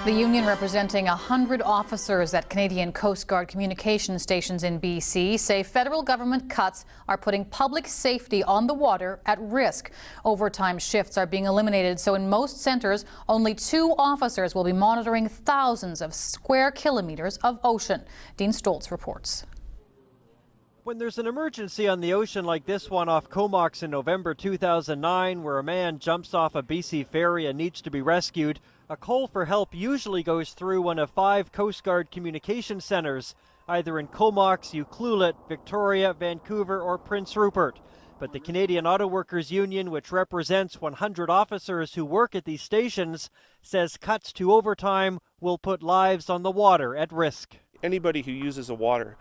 The union representing 100 officers at Canadian Coast Guard communication stations in BC say federal government cuts are putting public safety on the water at risk. Overtime shifts are being eliminated, so in most centres, only 2 officers will be monitoring thousands of square kilometres of ocean. Dean Stoltz reports. When there's an emergency on the ocean like this one off Comox in November 2009, where a man jumps off a BC ferry and needs to be rescued, a call for help usually goes through one of 5 Coast Guard communication centres, either in Comox, Ucluelet, Victoria, Vancouver or Prince Rupert. But the Canadian Auto Workers Union, which represents 100 officers who work at these stations, says cuts to overtime will put lives on the water at risk. Anybody who uses the water,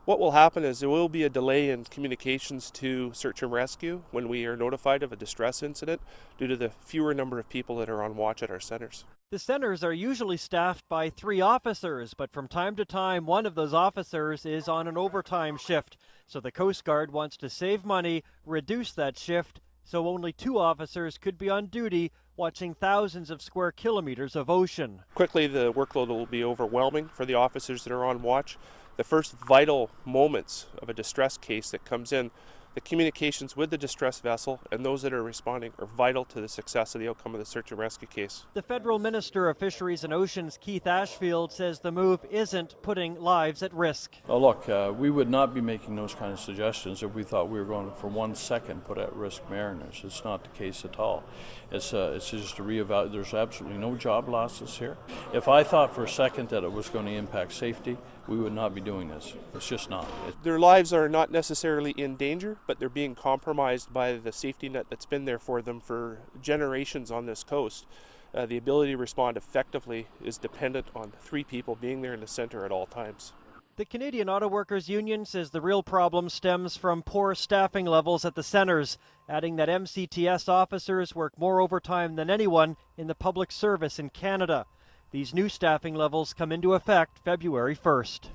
what will happen is there will be a delay in communications to search and rescue when we are notified of a distress incident due to the fewer number of people that are on watch at our centres. The centres are usually staffed by 3 officers, but from time to time one of those officers is on an overtime shift. So the Coast Guard wants to save money, reduce that shift, so only 2 officers could be on duty watching thousands of square kilometres of ocean. Quickly, the workload will be overwhelming for the officers that are on watch. The first vital moments of a distress case that comes in, the communications with the distress vessel and those that are responding are vital to the success of the outcome of the search and rescue case. The Federal Minister of Fisheries and Oceans, Keith Ashfield, says the move isn't putting lives at risk. Oh, look, we would not be making those kind of suggestions if we thought we were going to, for 1 second, put at risk mariners. It's not the case at all. It's just a reevaluate. There's absolutely no job losses here. If I thought for a second that it was going to impact safety, we would not be doing this. It's just not. Their lives are not necessarily in danger, but they're being compromised by the safety net that's been there for them for generations on this coast. The ability to respond effectively is dependent on 3 people being there in the centre at all times. The Canadian Auto Workers Union says the real problem stems from poor staffing levels at the centres, adding that MCTS officers work more overtime than anyone in the public service in Canada. These new staffing levels come into effect February 1st.